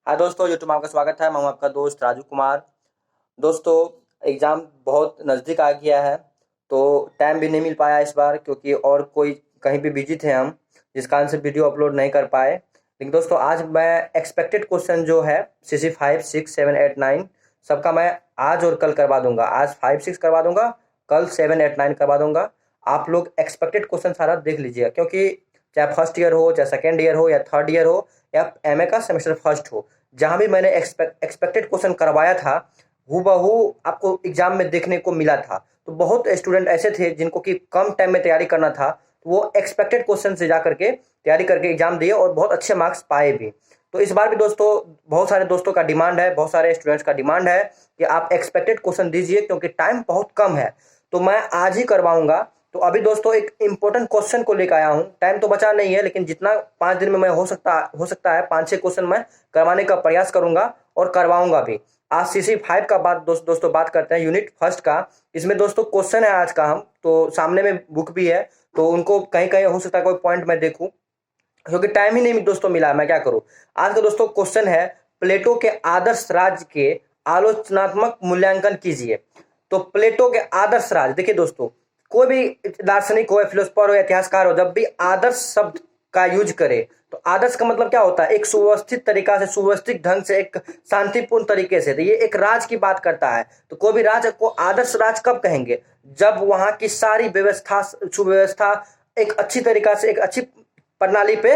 हाँ दोस्तों, यूट्यूब में आपका स्वागत है। मैं हूं आपका दोस्त राजू कुमार। दोस्तों, एग्ज़ाम बहुत नज़दीक आ गया है, तो टाइम भी नहीं मिल पाया इस बार, क्योंकि और कोई कहीं भी बिजी थे हम, जिस कारण से वीडियो अपलोड नहीं कर पाए। लेकिन दोस्तों, आज मैं एक्सपेक्टेड क्वेश्चन जो है CC 5, 6, 7, 8, 9 सबका मैं आज और कल करवा दूंगा। आज 5, 6 करवा दूंगा, कल 7, 8, 9 करवा दूंगा। आप लोग एक्सपेक्टेड क्वेश्चन सारा देख लीजिएगा, क्योंकि चाहे फर्स्ट ईयर हो, चाहे सेकेंड ईयर हो, या थर्ड ईयर हो, या MA का सेमेस्टर फर्स्ट हो, जहाँ भी मैंने एक्सपेक्टेड क्वेश्चन करवाया था, हूबहू आपको एग्जाम में देखने को मिला था। तो बहुत स्टूडेंट ऐसे थे जिनको कि कम टाइम में तैयारी करना था, तो वो एक्सपेक्टेड क्वेश्चन से जा करके तैयारी करके एग्जाम दिए और बहुत अच्छे मार्क्स पाए भी। तो इस बार भी दोस्तों, बहुत सारे दोस्तों का डिमांड है, बहुत सारे स्टूडेंट्स का डिमांड है कि आप एक्सपेक्टेड क्वेश्चन दीजिए, क्योंकि टाइम बहुत कम है। तो मैं आज ही करवाऊंगा। तो अभी दोस्तों, एक इंपॉर्टेंट क्वेश्चन को लेकर आया हूँ। टाइम तो बचा नहीं है, लेकिन जितना 5 दिन में मैं हो सकता है 5-6 क्वेश्चन मैं करवाने का प्रयास करूंगा और करवाऊंगा भी। आज CC 5 का दोस्तों बात करते हैं, यूनिट फर्स्ट का। इसमें दोस्तों क्वेश्चन है आज का, हम तो सामने में बुक भी है, तो उनको कहीं कहीं हो सकता है कोई पॉइंट मैं देखूं, क्योंकि टाइम ही नहीं दोस्तों मिला, मैं क्या करूं। आज का दोस्तों क्वेश्चन है, प्लेटो के आदर्श राज्य के आलोचनात्मक मूल्यांकन कीजिए। तो प्लेटो के आदर्श राज्य, देखिए दोस्तों, कोई भी दार्शनिक हो या फिलोसफर हो या इतिहासकार हो, जब भी आदर्श शब्द का यूज करे, तो आदर्श का मतलब क्या होता है? एक सुव्यवस्थित तरीका से, सुव्यवस्थित ढंग से, एक शांतिपूर्ण तरीके से। तो ये एक राज की बात करता है। तो कोई भी राज को आदर्श राज कब कहेंगे? जब वहां की सारी व्यवस्था, सुव्यवस्था एक अच्छी तरीका से, एक अच्छी प्रणाली पे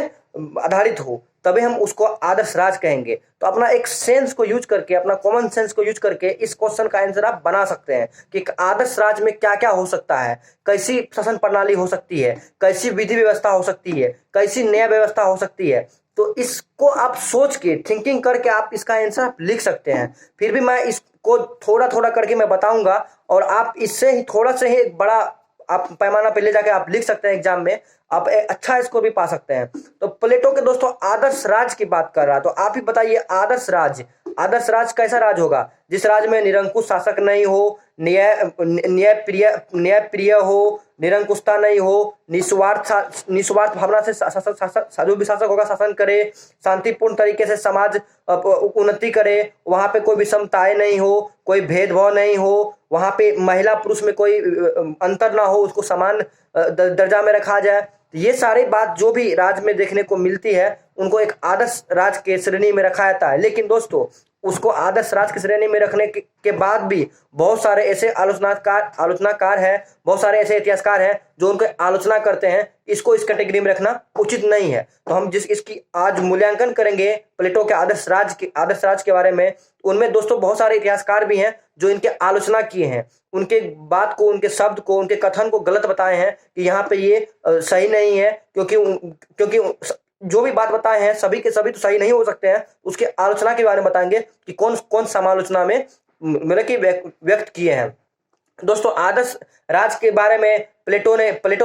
आधारित हो, तभी हम उसको आदर्श राज कहेंगे। तो अपना एक सेंस को यूज करके, अपना कॉमन सेंस को यूज करके इस क्वेश्चन का आंसर आप बना सकते हैं कि एक आदर्श राज में क्या क्या हो सकता है, कैसी शासन प्रणाली हो सकती है, कैसी विधि व्यवस्था हो सकती है, कैसी न्याय व्यवस्था हो सकती है। तो इसको आप सोच के, थिंकिंग करके आप इसका आंसर आप लिख सकते हैं। फिर भी मैं इसको थोड़ा थोड़ा करके मैं बताऊंगा, और आप इससे ही थोड़ा से ही एक बड़ा आप पैमाना पे ले जाके आप लिख सकते हैं एग्जाम में। आप अच्छा स्कोर भी पा सकते हैं। तो प्लेटो के दोस्तों आदर्श राज की बात कर रहा, तो आप ही बताइए, आदर्श राज कैसा राज होगा? जिस राज में निरंकुश शासक नहीं हो, न्याय प्रिय हो, निरंकुशता नहीं हो, निस्वार्थ भावना से जो भी शासक होगा शासन करे, शांतिपूर्ण तरीके से समाज उन्नति करे, वहां पे कोई विषमताएं नहीं हो, कोई भेदभाव नहीं हो, वहां पे महिला पुरुष में कोई अंतर ना हो, उसको समान दर्जा में रखा जाए। ये सारी बात जो भी राज में देखने को मिलती है, उनको एक आदर्श राज के श्रेणी में रखा जाता है। लेकिन दोस्तों, उसको आदर्श राज की श्रेणी में रखने के बाद भी बहुत सारे ऐसे आलोचनाकार हैं, बहुत सारे ऐसे इतिहासकार हैं जो उनके आलोचना करते हैं। इसको इस कैटेगरी में रखना उचित नहीं है। तो हम इसकी आज मूल्यांकन करेंगे प्लेटो के आदर्श राज के बारे में। उनमें दोस्तों बहुत सारे इतिहासकार भी हैं जो इनके आलोचना किए हैं, उनके बात को, उनके शब्द को, उनके कथन को गलत बताए हैं कि यहाँ पे ये सही नहीं है, क्योंकि जो भी बात बताए हैं सभी के सभी तो सही नहीं हो सकते हैं। उसके आलोचना के बारे में बताएंगे कि कौन कौन समालोचना में मतलब कि व्यक्त किए हैं। दोस्तों, आदर्श राज के बारे में प्लेटो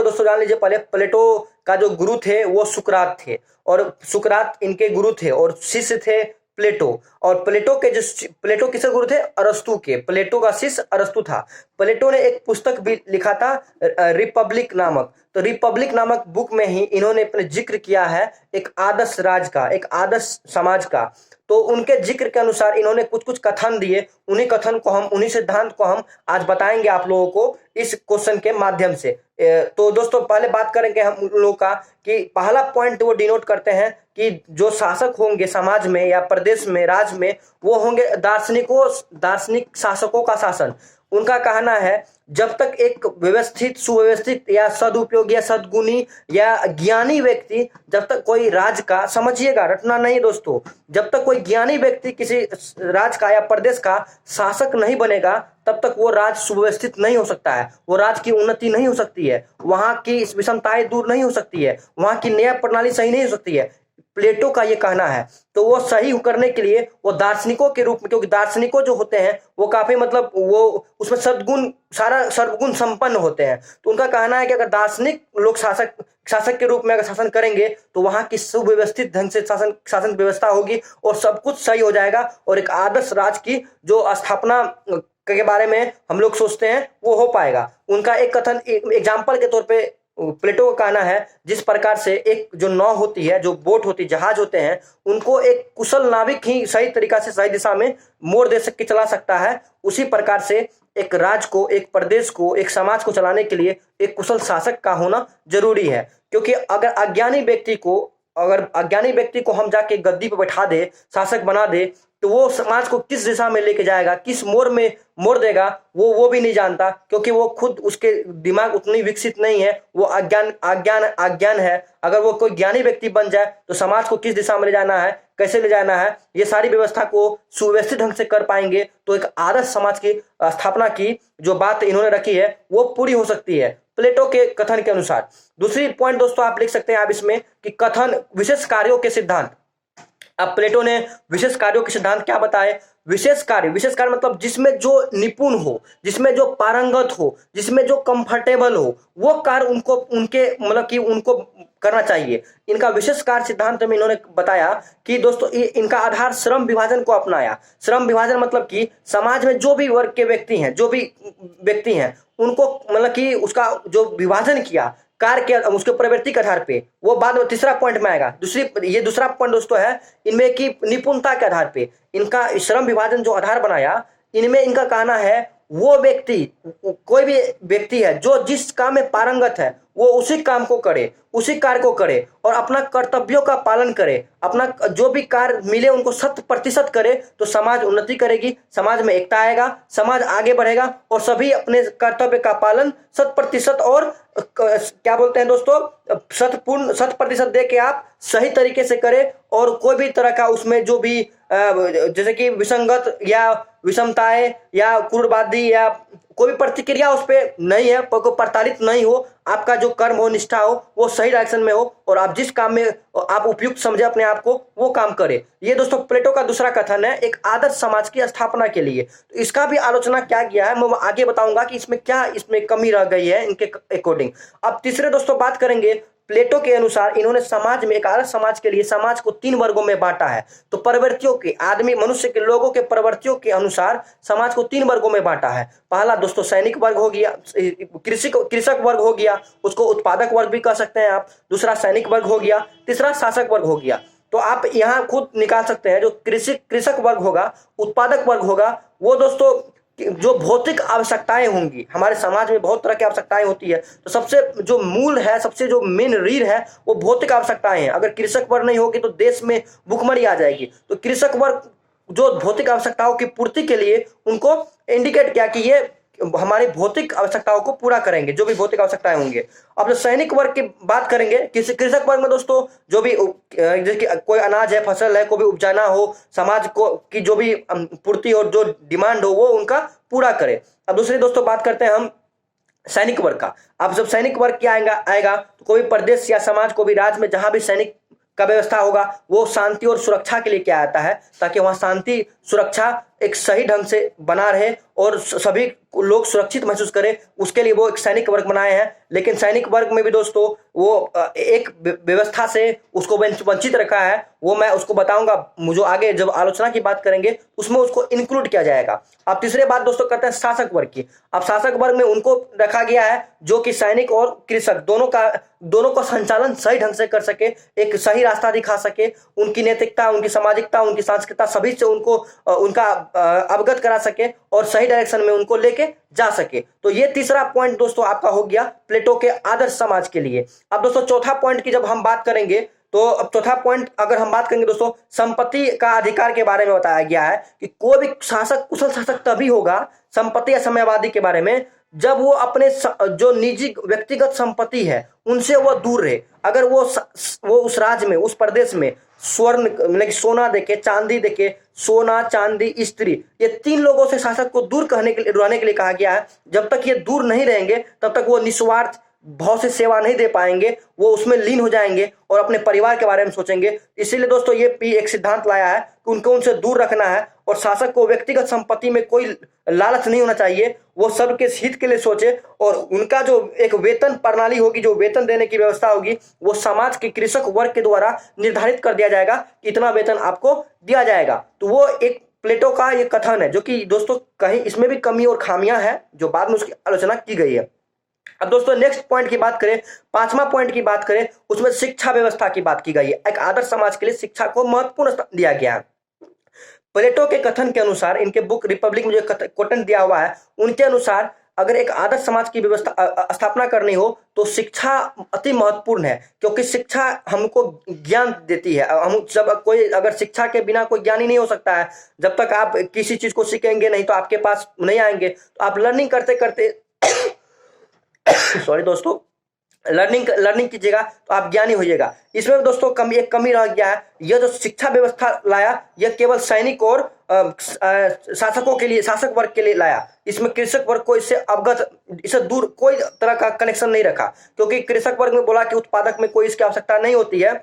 दोस्तों जान लीजिए। पहले प्लेटो का जो गुरु थे वो सुकरात थे, और सुकरात इनके गुरु थे, और शिष्य थे प्लेटो। और प्लेटो किसके गुरु थे? अरस्तु के। प्लेटो का शिष्य अरस्तु था। प्लेटो ने एक पुस्तक भी लिखा था, रिपब्लिक नामक। तो रिपब्लिक नामक बुक में ही इन्होंने अपने जिक्र किया है एक आदर्श राज का, एक आदर्श समाज का। तो उनके जिक्र के अनुसार इन्होंने कुछ कुछ कथन दिए। उन्हीं सिद्धांत को हम आज बताएंगे आप लोगों को इस क्वेश्चन के माध्यम से। तो दोस्तों, पहले बात करेंगे हम लोग का कि पहला पॉइंट वो डिनोट करते हैं कि जो शासक होंगे समाज में या प्रदेश में, राज्य में, वो होंगे दार्शनिक शासकों का शासन। उनका कहना है, जब तक एक व्यवस्थित, सुव्यवस्थित या सदुपयोगी या सद्गुणी या ज्ञानी व्यक्ति, जब तक कोई राज्य का, समझिएगा रटना नहीं दोस्तों, जब तक कोई ज्ञानी व्यक्ति किसी राज्य का या प्रदेश का शासक नहीं बनेगा, तब तक वो राज्य सुव्यवस्थित नहीं हो सकता है, वो राज्य की उन्नति नहीं हो सकती है, वहां की विषमताएं दूर नहीं हो सकती है, वहां की न्याय प्रणाली सही नहीं हो सकती है। प्लेटो का ये कहना है। तो वो सही करने के लिए वो दार्शनिकों के रूप में, क्योंकि दार्शनिकों जो होते हैं वो काफी मतलब वो उसमें सारा सर्वगुण संपन्न होते हैं। तो उनका कहना है कि अगर दार्शनिक लोग शासक के रूप में अगर शासन करेंगे, तो वहां की सुव्यवस्थित ढंग से शासन व्यवस्था होगी और सब कुछ सही हो जाएगा, और एक आदर्श राज की जो स्थापना के बारे में हम लोग सोचते हैं वो हो पाएगा। उनका एक कथन एग्जाम्पल के तौर पे प्लेटो का कहना है जिस प्रकार से एक जो नाव होती है, जो बोट होती है, जहाज होते हैं, उनको एक कुशल नाविक ही सही तरीका से सही दिशा में मोड़ दे सक के चला सकता है, उसी प्रकार से एक राज्य को, एक प्रदेश को, एक समाज को चलाने के लिए एक कुशल शासक का होना जरूरी है। क्योंकि अगर अज्ञानी व्यक्ति को हम जाके गद्दी पर बैठा दे, शासक बना दे, तो वो समाज को किस दिशा में लेके जाएगा, किस मोड़ में मोड़ देगा, वो भी नहीं जानता, क्योंकि वो खुद, उसके दिमाग उतनी विकसित नहीं है, वो अज्ञान है। अगर वो कोई ज्ञानी व्यक्ति बन जाए तो समाज को किस दिशा में ले जाना है, कैसे ले जाना है, ये सारी व्यवस्था को सुव्यवस्थित ढंग से कर पाएंगे तो एक आदर्श समाज की स्थापना की जो बात इन्होंने रखी है वो पूरी हो सकती है प्लेटो के कथन के अनुसार। दूसरी पॉइंट दोस्तों आप लिख सकते हैं आप इसमें कि कथन विशेष कार्यों के सिद्धांत। अब प्लेटो ने विशेष कार्यों के सिद्धांत क्या बताए? विशेष कार्य मतलब जिसमें जो निपुण हो, जिसमें जो पारंगत हो, जिसमें जो कंफर्टेबल हो, वो कार्य उनको करना चाहिए। इनका विशेष कार्य सिद्धांत में इन्होंने बताया कि दोस्तों इनका आधार श्रम विभाजन को अपनाया। श्रम विभाजन मतलब कि समाज में जो भी वर्ग के व्यक्ति हैं, उनको उसका जो विभाजन किया कार्य के उसके प्रवृत्ति के आधार पे, वो बाद में तीसरा पॉइंट में आएगा। ये दूसरा पॉइंट दोस्तों है इनमें की निपुणता के आधार पे इनका श्रम विभाजन जो आधार बनाया, इनमें इनका कहना है वो व्यक्ति, कोई भी व्यक्ति है जो जिस काम में पारंगत है वो उसी काम को करे, उसी कार्य को करे और अपना कर्तव्यों का पालन करे, अपना जो भी कार्य मिले उनको 100% करे, तो समाज उन्नति करेगी, समाज में एकता आएगा, समाज आगे बढ़ेगा और सभी अपने कर्तव्य का पालन 100% और क्या बोलते हैं दोस्तों 100% दे के आप सही तरीके से करें और कोई भी तरह का उसमें जो भी जैसे कि विसंगत या विषमताएं या क्रूरवादी या कोई भी प्रतिक्रिया उस पर नहीं है, कोई प्रताड़ित नहीं हो, आपका जो कर्म हो, निष्ठा हो, वो सही डायरेक्शन में हो और आप जिस काम में आप उपयुक्त समझे अपने आप को वो काम करें। ये दोस्तों प्लेटो का दूसरा कथन है एक आदर्श समाज की स्थापना के लिए। तो इसका भी आलोचना क्या किया है मैं आगे बताऊंगा कि इसमें कमी रह गई है इनके अकॉर्डिंग। अब तीसरे दोस्तों बात करेंगे प्लेटो के अनुसार इन्होंने समाज में, एक आदर्श समाज के लिए समाज को 3 वर्गों में बांटा है। तो प्रवृत्तियों के, आदमी मनुष्य के लोगों के प्रवृत्तियों के अनुसार समाज को 3 वर्गों में बांटा है। पहला दोस्तों सैनिक वर्ग हो गया, कृषक वर्ग हो गया, उसको उत्पादक वर्ग भी कह सकते हैं आप। दूसरा सैनिक वर्ग हो गया, तीसरा शासक वर्ग हो गया। तो आप यहाँ खुद निकाल सकते हैं जो कृषक वर्ग होगा, उत्पादक वर्ग होगा, वो दोस्तों जो भौतिक आवश्यकताएं होंगी, हमारे समाज में बहुत तरह की आवश्यकताएं होती है, तो सबसे जो मूल है, सबसे जो मेन रीढ़ है वो भौतिक आवश्यकताएं हैं। अगर कृषक वर्ग नहीं होगी तो देश में भुखमरी आ जाएगी। तो कृषक वर्ग जो भौतिक आवश्यकताओं की पूर्ति के लिए उनको इंडिकेट किया कि ये हमारी भौतिक आवश्यकताओं को पूरा करेंगे, जो भी भौतिक आवश्यकताएं होंगे। अब जो सैनिक वर्ग की बात करेंगे, कृषक वर्ग में दोस्तों जो भी जैसे कोई अनाज है, फसल है, कोई भी उपजाना हो, समाज को की जो भी पूर्ति और जो डिमांड हो वो उनका पूरा करे। अब दूसरी दोस्तों बात करते हैं हम सैनिक वर्ग का। अब जब सैनिक वर्ग क्या आएगा तो कोई प्रदेश या समाज को भी, राज्य में जहां भी सैनिक का व्यवस्था होगा वो शांति और सुरक्षा के लिए क्या आता है, ताकि वहां शांति सुरक्षा एक सही ढंग से बना रहे और सभी लोग सुरक्षित महसूस करें, उसके लिए वो एक सैनिक वर्ग बनाए हैं। लेकिन सैनिक वर्ग में भी दोस्तों वो एक व्यवस्था से उसको वंचित रखा है, वो मैं उसको बताऊंगा, मुझे आगे जब आलोचना की बात करेंगे उसमें उसको इंक्लूड किया जाएगा। अब तीसरे बात दोस्तों करते हैं शासक वर्ग की। अब शासक वर्ग में उनको रखा गया है जो कि सैनिक और कृषक दोनों का संचालन सही ढंग से कर सके, एक सही रास्ता दिखा सके, उनकी नैतिकता, उनकी सामाजिकता, उनकी सांस्कृतिकता सभी से उनको उनका अवगत करा सके और सही डायरेक्शन में उनको लेके जा सके। तो ये तीसरा पॉइंट दोस्तों आपका हो गया प्लेटो के आदर्श समाज के लिए। अब दोस्तों चौथा पॉइंट की जब हम बात करेंगे तो अब चौथा पॉइंट अगर हम बात करेंगे दोस्तों संपत्ति का अधिकार के बारे में बताया गया है कि कोई भी शासक कुशल शासक तभी होगा संपत्ति या साम्यवादी के बारे में जब वो अपने जो निजी व्यक्तिगत संपत्ति है उनसे वो दूर रहे। अगर वो उस राज्य में, उस प्रदेश में स्वर्ण मतलब सोना देके, चांदी देके, सोना, चांदी, स्त्री, ये 3 लोगों से शासक को दूर रहने के लिए कहा गया है। जब तक ये दूर नहीं रहेंगे तब तक वो निस्वार्थ भाव से सेवा नहीं दे पाएंगे, वो उसमें लीन हो जाएंगे और अपने परिवार के बारे में सोचेंगे। इसीलिए दोस्तों ये एक सिद्धांत लाया है कि उनको उनसे दूर रखना है और शासक को व्यक्तिगत संपत्ति में कोई लालच नहीं होना चाहिए, वो सबके हित के लिए सोचे और उनका जो एक वेतन प्रणाली होगी, जो वेतन देने की व्यवस्था होगी, वो समाज के कृषक वर्ग के द्वारा निर्धारित कर दिया जाएगा कि इतना वेतन आपको दिया जाएगा। तो वो एक प्लेटो का ये कथन है जो कि दोस्तों कहीं इसमें भी कमी और खामियां हैं जो बाद में उसकी आलोचना की गई है। अब दोस्तों नेक्स्ट पॉइंट की बात करें, पांचवा पॉइंट की बात करें, उसमें शिक्षा व्यवस्था की बात की गई है। एक आदर्श समाज के लिए शिक्षा को महत्वपूर्ण स्थान दिया गया है। प्लेटो के कथन के अनुसार, इनके बुक रिपब्लिक में जो क्वेश्चन दिया हुआ है, उनके अनुसार अगर एक आदर्श समाज की व्यवस्था स्थापना करनी हो तो शिक्षा अति महत्वपूर्ण है, क्योंकि शिक्षा हमको ज्ञान देती है। हम जब कोई अगर शिक्षा के बिना कोई ज्ञान ही नहीं हो सकता है। जब तक आप किसी चीज को सीखेंगे नहीं तो आपके पास नहीं आएंगे। तो आप लर्निंग करते करते सॉरी दोस्तों, लर्निंग कीजिएगा तो आप ज्ञानी होइएगा। इसमें दोस्तों एक कमी रह गया है। यह जो शिक्षा व्यवस्था लाया, यह केवल सैनिक और शासकों के लिए, शासक वर्ग के लिए लाया। इसमें कृषक वर्ग को इससे अवगत, इससे दूर कोई तरह का कनेक्शन नहीं रखा, क्योंकि कृषक वर्ग में बोला कि उत्पादक में कोई इसकी आवश्यकता नहीं होती है,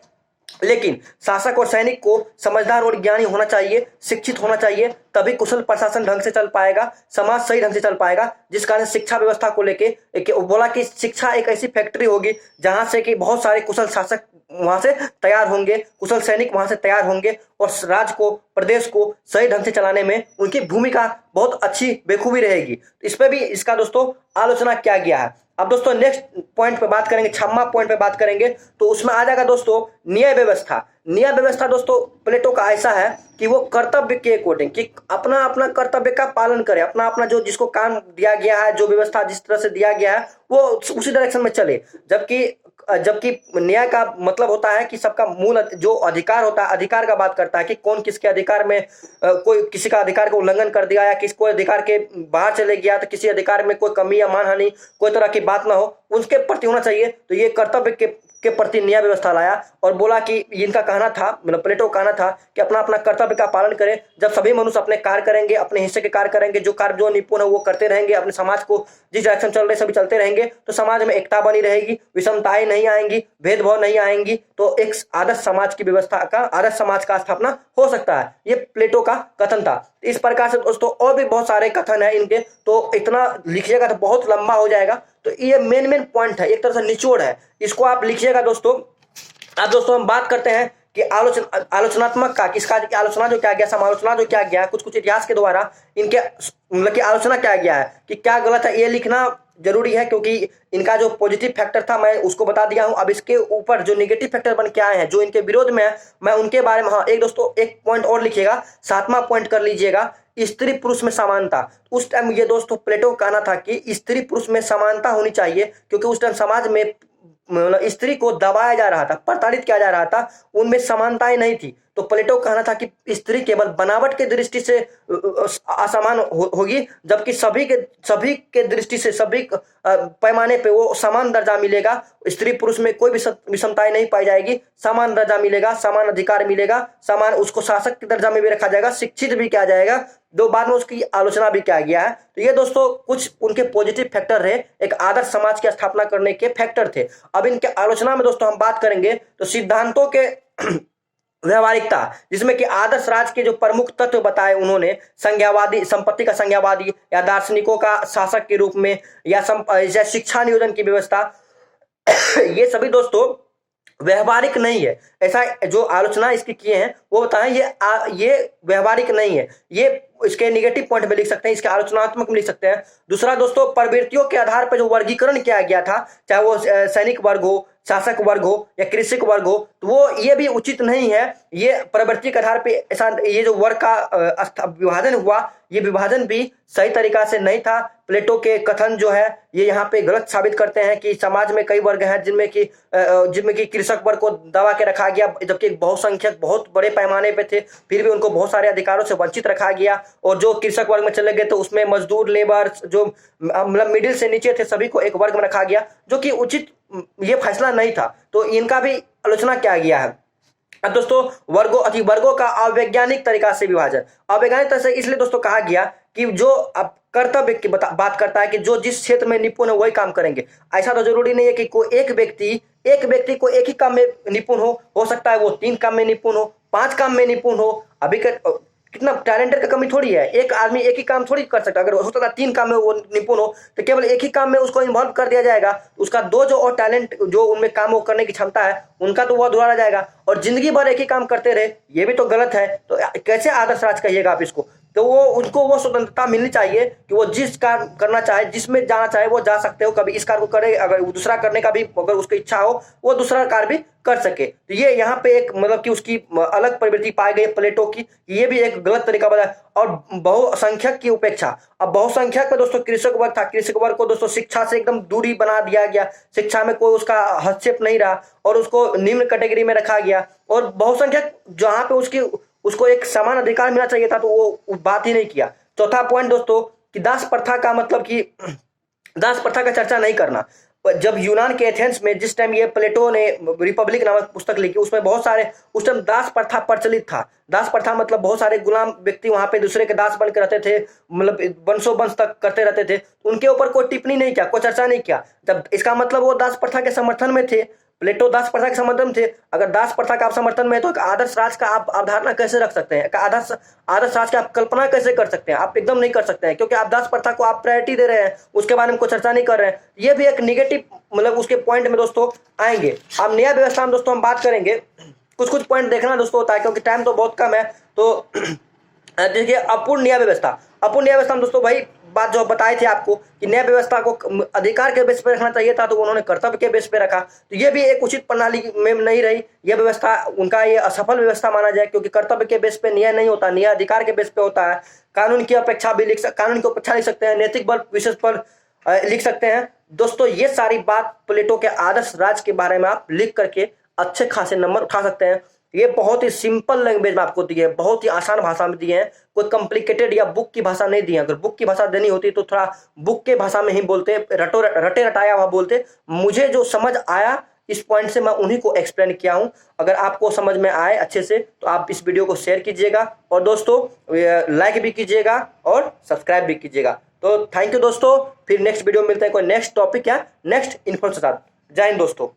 लेकिन शासक और सैनिक को समझदार और ज्ञानी होना चाहिए, शिक्षित होना चाहिए, तभी कुशल प्रशासन ढंग से चल पाएगा, समाज सही ढंग से चल पाएगा। जिस कारण शिक्षा व्यवस्था को लेके बोला कि शिक्षा एक ऐसी फैक्ट्री होगी जहां से कि बहुत सारे कुशल शासक वहां से तैयार होंगे, कुशल सैनिक वहां से तैयार होंगे, और राज्य को, प्रदेश को सही ढंग से चलाने में उनकी भूमिका बहुत अच्छी बेखूबी रहेगी। इस पे भी इसका दोस्तों आलोचना किया गया है। अब दोस्तों नेक्स्ट पॉइंट पे बात करेंगे, 6वां पॉइंट पे बात करेंगे, तो उसमें आ जाएगा दोस्तों न्याय व्यवस्था। न्याय व्यवस्था दोस्तों प्लेटो का ऐसा है कि वो कर्तव्य के अकॉर्डिंग, कि अपना अपना कर्तव्य का पालन करे, अपना अपना जो जिसको काम दिया गया है, जो व्यवस्था जिस तरह से दिया गया है वो उसी डायरेक्शन में चले। जबकि न्याय का मतलब होता है कि सबका मूल जो अधिकार होता है, अधिकार का बात करता है कि कौन किसके अधिकार में, कोई किसी का अधिकार का उल्लंघन कर दिया या किसको अधिकार के बाहर चले गया, तो किसी अधिकार में कोई कमी या मानहानि कोई तरह की बात ना हो, उसके प्रति होना चाहिए। तो ये कर्तव्य के प्रति न्याय व्यवस्था लाया और बोला कि इनका कहना था, मतलब प्लेटो का कहना था कि अपना अपना कर्तव्य का पालन करें। जब सभी मनुष्य अपने कार्य करेंगे, अपने हिस्से के कार्य करेंगे, जो कार्य जो निपुण है वो करते रहेंगे, अपने समाज को जिस डायरेक्शन चल रहे सभी चलते रहेंगे, तो समाज में एकता बनी रहेगी, विषमताएं नहीं आएंगी, भेदभाव नहीं आएंगी, तो एक आदर्श समाज की व्यवस्था का, आदर्श समाज का स्थापना हो सकता है। ये प्लेटो का कथन था। इस प्रकार से दोस्तों और भी बहुत सारे कथन है इनके, तो इतना लिखिएगा तो बहुत लंबा हो जाएगा। तो ये मेन पॉइंट है, एक तरह से निचोड़ है, इसको आप लिखिएगा दोस्तों। अब दोस्तों हम बात करते हैं कि आलोचनात्मक का, किसका आलोचना जो क्या गया, समालोचना जो क्या गया, कुछ इतिहास के द्वारा इनके मतलब कि आलोचना क्या गया है, कि क्या गलत है, ये लिखना जरूरी है, क्योंकि इनका जो पॉजिटिव फैक्टर था मैं उसको बता दिया हूं। अब इसके ऊपर जो नेगेटिव फैक्टर बन के आए हैं, जो इनके विरोध में है, मैं उनके बारे में, हाँ एक दोस्तों एक पॉइंट और लिखिएगा, 7वां पॉइंट कर लीजिएगा, स्त्री पुरुष में समानता। उस टाइम ये दोस्तों प्लेटो का कहना था कि स्त्री पुरुष में समानता होनी चाहिए, क्योंकि उस टाइम समाज में मतलब स्त्री को दबाया जा रहा था, प्रताड़ित किया जा रहा था, उनमें समानताएं नहीं थी। तो प्लेटो का कहना था कि स्त्री केवल बनावट के दृष्टि से असमान होगी, जबकि सभी के दृष्टि से, सभी पैमाने पे वो समान दर्जा मिलेगा। स्त्री पुरुष में कोई भी विषमताएं नहीं पाई जाएगी, समान दर्जा मिलेगा, समान अधिकार मिलेगा, समान, उसको शासक के दर्जा में भी रखा जाएगा, शिक्षित भी किया जाएगा। दो बाद में उसकी आलोचना भी किया गया है। तो ये दोस्तों कुछ उनके पॉजिटिव फैक्टर रहे, एक आदर्श समाज की स्थापना करने के फैक्टर थे। अब इनके आलोचना में दोस्तों हम बात करेंगे तो सिद्धांतों के व्यवहारिकता, जिसमें कि आदर्श राज के जो प्रमुख तत्व बताए उन्होंने, संज्ञावादी, संपत्ति का संज्ञावादी, या दार्शनिकों का शासक के रूप में, या शिक्षा नियोजन की व्यवस्था, ये सभी दोस्तों व्यवहारिक नहीं है। ऐसा जो आलोचना इसकी किए हैं वो बताएं ये व्यवहारिक नहीं है। ये इसके निगेटिव पॉइंट में लिख सकते हैं, इसके आलोचनात्मक में लिख सकते हैं। दूसरा दोस्तों, प्रवृत्तियों के आधार पर जो वर्गीकरण किया गया था, चाहे वो सैनिक वर्ग हो, शासक वर्ग हो या कृषक वर्ग हो, तो वो ये भी उचित नहीं है। ये प्रवृत्ति के आधार पे ऐसा ये जो वर्ग का विभाजन हुआ, ये विभाजन भी सही तरीका से नहीं था। प्लेटो के कथन जो है ये यहाँ पे गलत साबित करते हैं कि समाज में कई वर्ग हैं जिनमें कि कृषक वर्ग को दबा के रखा गया, जबकि बहुसंख्यक बहुत बड़े पैमाने पे थे, फिर भी उनको बहुत सारे अधिकारों से वंचित रखा गया। और जो कृषक वर्ग में चले गए तो उसमें मजदूर, लेबर, जो मतलब मिडिल से नीचे थे, सभी को एक वर्ग में रखा गया, जो कि उचित ये फैसला नहीं था। तो इनका भी आलोचना किया गया है। अब दोस्तों वर्गों का अवैज्ञानिक तरीका से विभाजन, अवैज्ञानिक तरह से इसलिए दोस्तों कहा गया कि जो अब कर्तव्य की बात करता है कि जो जिस क्षेत्र में निपुण है वही काम करेंगे। ऐसा तो जरूरी नहीं है कि कोई एक व्यक्ति को एक ही काम में निपुण हो सकता है वो 3 काम में निपुण हो, 5 काम में निपुण हो। अभी कितना टैलेंटेड का कमी थोड़ी है, एक आदमी एक ही काम थोड़ी कर सकता है। अगर हो सकता है 3 काम में वो निपुण हो तो केवल एक ही काम में उसको इन्वॉल्व कर दिया जाएगा, उसका 2 जो और टैलेंट जो उनमें काम वो करने की क्षमता है उनका तो वो अधूरा रह जाएगा। और जिंदगी भर एक ही काम करते रहे, ये भी तो गलत है। तो कैसे आदर्श राज कहिएगा आप इसको। तो वो उनको वो स्वतंत्रता मिलनी चाहिए कि वो जिस कार्य करना चाहे, जिसमें जाना चाहे वो जा सकते हो। कभी इस कार्य को करे, अगर वो दूसरा करने का भी अगर उसकी इच्छा हो वो दूसरा कार्य भी कर सके। तो ये यहाँ पे एक मतलब कि उसकी अलग प्रवृत्ति पाई गई प्लेटो की, ये भी एक गलत तरीका बताया। और बहुसंख्यक की उपेक्षा, अब बहुसंख्यक में दोस्तों कृषक वर्ग था, कृषक वर्ग को दोस्तों शिक्षा से एकदम दूरी बना दिया गया, शिक्षा में कोई उसका हस्तक्षेप नहीं रहा और उसको निम्न कैटेगरी में रखा गया। और बहुसंख्यक जहाँ पे उसको एक समान अधिकार मिलना चाहिए था तो वो बात ही नहीं किया। चौथा पॉइंट दोस्तों कि दास प्रथा का मतलब कि दास प्रथा का चर्चा नहीं करना। जब यूनान के एथेंस में जिस टाइम ये प्लेटो ने रिपब्लिक नामक पुस्तक लिखी, उसमें बहुत सारे उस टाइम दास प्रथा प्रचलित था। दास प्रथा मतलब बहुत सारे गुलाम व्यक्ति वहां पे दूसरे के दास बन के रहते थे, मतलब वंशों वंश तक करते रहते थे। उनके ऊपर कोई टिप्पणी नहीं किया, कोई चर्चा नहीं किया। तब इसका मतलब वो दास प्रथा के समर्थन में थे, प्लेटो दास प्रथा के समर्थन थे। अगर दास प्रथा का आप समर्थन में है तो एक आदर्श राज का आप अवधारणा कैसे रख सकते हैं, एक आदर्श राज की आप कल्पना कैसे कर सकते हैं? आप एकदम नहीं कर सकते हैं, क्योंकि आप दास प्रथा को आप प्रायोरिटी दे रहे हैं, उसके बारे में कोई चर्चा नहीं कर रहे हैं। ये भी एक निगेटिव मतलब उसके पॉइंट में दोस्तों आएंगे। अब न्याय व्यवस्था में दोस्तों हम बात करेंगे, कुछ पॉइंट देखना दोस्तों होता है, क्योंकि टाइम तो बहुत कम है। तो देखिए अपूर्ण न्याय व्यवस्था, अपूर्ण न्याय व्यवस्था में दोस्तों वही बात जो बताए थे आपको कि न्याय व्यवस्था को अधिकार के बेस पे रखना चाहिए था, तो उन्होंने कर्तव्य के बेस पे रखा। तो ये भी एक उचित प्रणाली में नहीं रही यह व्यवस्था, उनका ये असफल व्यवस्था माना जाए, क्योंकि कर्तव्य के बेस पे न्याय नहीं होता, न्याय अधिकार के बेस पे होता है। कानून की अपेक्षा भी कानून की अपेक्षा लिख सकते हैं, नैतिक बल विशेष पर लिख सकते हैं। दोस्तों ये सारी बात प्लेटो के आदर्श राज के बारे में आप लिख करके अच्छे खासे नंबर उठा सकते हैं। ये बहुत ही सिंपल लैंग्वेज में आपको दिए हैं, बहुत ही आसान भाषा में दिए हैं, कोई कॉम्प्लिकेटेड या बुक की भाषा नहीं दी है। अगर बुक की भाषा देनी होती तो थोड़ा बुक के भाषा में ही बोलते, रटे रटाया हुआ बोलते। मुझे जो समझ आया इस पॉइंट से मैं उन्हीं को एक्सप्लेन किया हूं। अगर आपको समझ में आए अच्छे से तो आप इस वीडियो को शेयर कीजिएगा और दोस्तों लाइक भी कीजिएगा और सब्सक्राइब भी कीजिएगा। तो थैंक यू दोस्तों, फिर नेक्स्ट वीडियो में मिलते हैं कोई नेक्स्ट टॉपिक या नेक्स्ट इन्फो के साथ। जय हिंद दोस्तों।